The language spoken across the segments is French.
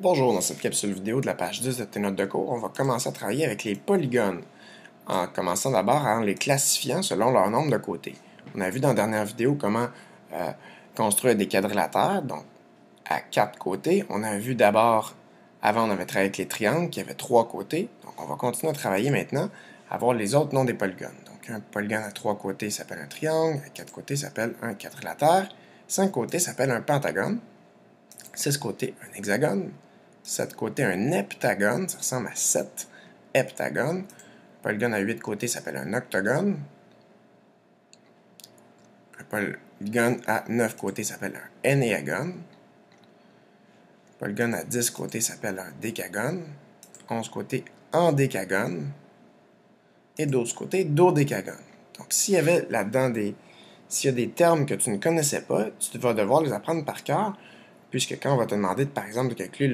Bonjour, dans cette capsule vidéo de la page 10 de tes notes de cours, on va commencer à travailler avec les polygones, en commençant d'abord en les classifiant selon leur nombre de côtés. On a vu dans la dernière vidéo comment construire des quadrilatères, donc à 4 côtés. On a vu d'abord, avant on avait travaillé avec les triangles qui avaient 3 côtés, donc on va continuer à travailler maintenant à voir les autres noms des polygones. Donc un polygone à 3 côtés s'appelle un triangle, à 4 côtés s'appelle un quadrilatère, 5 côtés s'appelle un pentagone, 6 côtés un hexagone, 7 côtés un heptagone, ça ressemble à 7 heptagones. Un polygone à 8 côtés s'appelle un octogone. Un polygone à 9 côtés s'appelle un ennéagone. Un polygone à 10 côtés s'appelle un décagone. 11 côtés endécagone. Et 12 côtés dodécagone. Donc, s'il y avait là-dedans s'il y a des termes que tu ne connaissais pas, tu vas devoir les apprendre par cœur, puisque quand on va te demander, par exemple, de calculer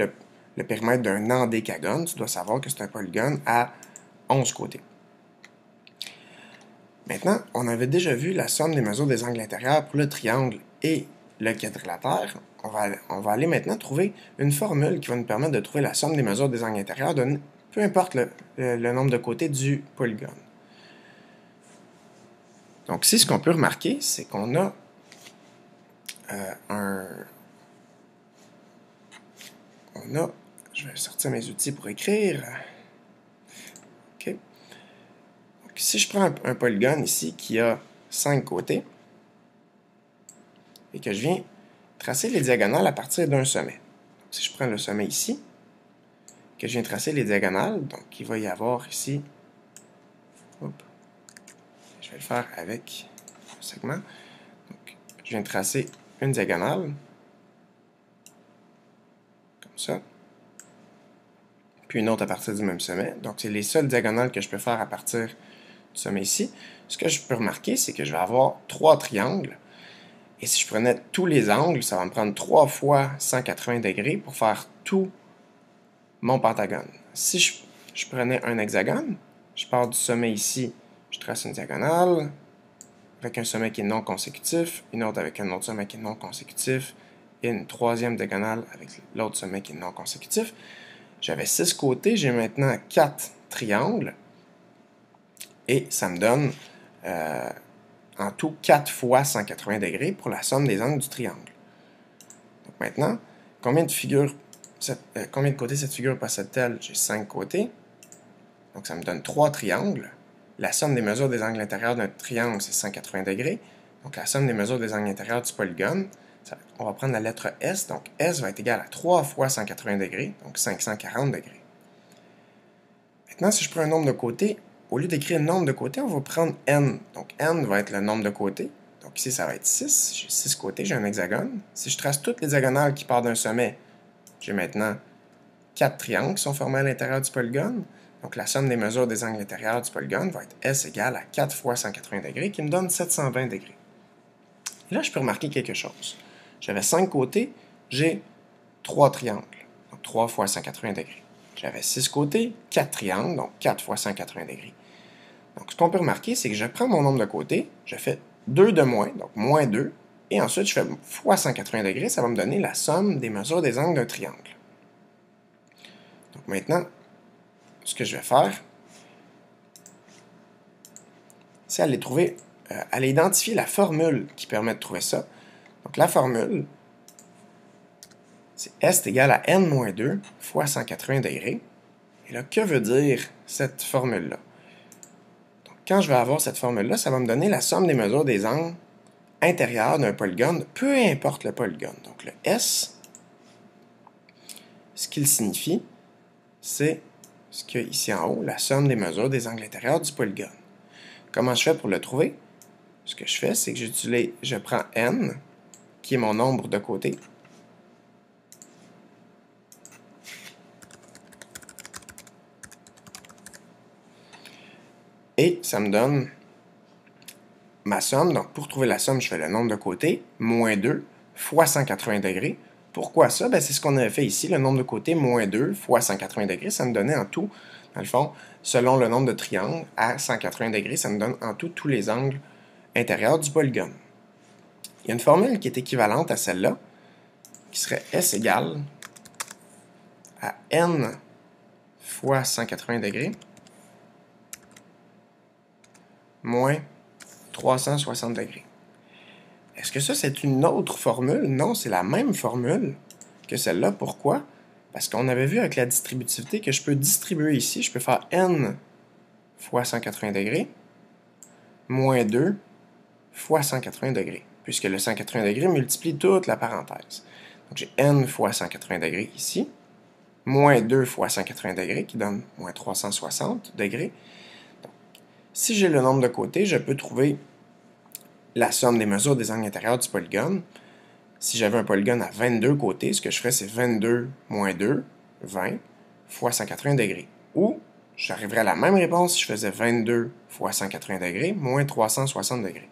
le périmètre d'un endécagone, tu dois savoir que c'est un polygone à 11 côtés. Maintenant, on avait déjà vu la somme des mesures des angles intérieurs pour le triangle et le quadrilatère. On va aller maintenant trouver une formule qui va nous permettre de trouver la somme des mesures des angles intérieurs de peu importe le nombre de côtés du polygone. Donc ici, ce qu'on peut remarquer, c'est qu'on a je vais sortir mes outils pour écrire. OK. Donc, si je prends un polygone ici qui a 5 côtés et que je viens tracer les diagonales à partir d'un sommet. Donc, si je prends le sommet ici, que je viens tracer les diagonales, donc il va y avoir ici, je vais le faire avec un segment. Donc, je viens tracer une diagonale, comme ça, puis une autre à partir du même sommet. Donc, c'est les seules diagonales que je peux faire à partir du sommet ici. Ce que je peux remarquer, c'est que je vais avoir 3 triangles. Et si je prenais tous les angles, ça va me prendre 3 fois 180 degrés pour faire tout mon pentagone. Si je prenais un hexagone, je pars du sommet ici, je trace une diagonale avec un sommet qui est non consécutif, une autre avec un autre sommet qui est non consécutif, et une troisième diagonale avec l'autre sommet qui est non consécutif. J'avais 6 côtés, j'ai maintenant 4 triangles, et ça me donne en tout 4 fois 180 degrés pour la somme des angles du triangle. Donc maintenant, combien de côtés cette figure possède-t-elle? J'ai 5 côtés, donc ça me donne 3 triangles. La somme des mesures des angles intérieurs d'un triangle, c'est 180 degrés. Donc la somme des mesures des angles intérieurs du polygone, on va prendre la lettre S, donc S va être égal à 3 fois 180 degrés, donc 540 degrés. Maintenant, si je prends un nombre de côtés, au lieu d'écrire le nombre de côtés, on va prendre N. Donc N va être le nombre de côtés. Donc ici, ça va être 6. J'ai 6 côtés, j'ai un hexagone. Si je trace toutes les diagonales qui partent d'un sommet, j'ai maintenant 4 triangles qui sont formés à l'intérieur du polygone. Donc la somme des mesures des angles intérieurs du polygone va être S égale à 4 fois 180 degrés, qui me donne 720 degrés. Et là, je peux remarquer quelque chose. J'avais 5 côtés, j'ai 3 triangles. Donc 3 fois 180 degrés. J'avais 6 côtés, 4 triangles, donc 4 fois 180 degrés. Donc ce qu'on peut remarquer, c'est que je prends mon nombre de côtés, je fais 2 de moins, donc moins 2, et ensuite je fais fois 180 degrés, ça va me donner la somme des mesures des angles d'un triangle. Donc maintenant, ce que je vais faire, c'est aller identifier la formule qui permet de trouver ça. Donc la formule, c'est S égale à N-2 fois 180 degrés. Et là, que veut dire cette formule-là? Donc quand je vais avoir cette formule-là, ça va me donner la somme des mesures des angles intérieurs d'un polygone, peu importe le polygone. Donc le S, ce qu'il signifie, c'est ce qu'il y a ici en haut, la somme des mesures des angles intérieurs du polygone. Comment je fais pour le trouver? Ce que je fais, c'est que je prends N, qui est mon nombre de côtés, et ça me donne ma somme. Donc pour trouver la somme, je fais le nombre de côtés, moins 2, fois 180 degrés. Pourquoi ça? C'est ce qu'on avait fait ici, le nombre de côtés, moins 2 fois 180 degrés. Ça me donnait en tout, dans le fond, selon le nombre de triangles, à 180 degrés, ça me donne en tout tous les angles intérieurs du polygone. Il y a une formule qui est équivalente à celle-là, qui serait S égale à n fois 180 degrés moins 360 degrés. Est-ce que ça, c'est une autre formule? Non, c'est la même formule que celle-là. Pourquoi? Parce qu'on avait vu avec la distributivité que je peux distribuer ici. Je peux faire n fois 180 degrés moins 2 fois 180 degrés, puisque le 180 degrés multiplie toute la parenthèse. Donc j'ai n fois 180 degrés ici, moins 2 fois 180 degrés, qui donne moins 360 degrés. Donc, si j'ai le nombre de côtés, je peux trouver la somme des mesures des angles intérieurs du polygone. Si j'avais un polygone à 22 côtés, ce que je ferais, c'est 22 moins 2, 20, fois 180 degrés. Ou, j'arriverais à la même réponse si je faisais 22 fois 180 degrés, moins 360 degrés.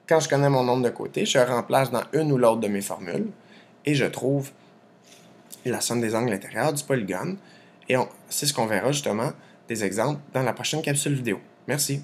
Quand je connais mon nombre de côtés, je remplace dans une ou l'autre de mes formules et je trouve la somme des angles intérieurs du polygone. Et c'est ce qu'on verra justement des exemples dans la prochaine capsule vidéo. Merci.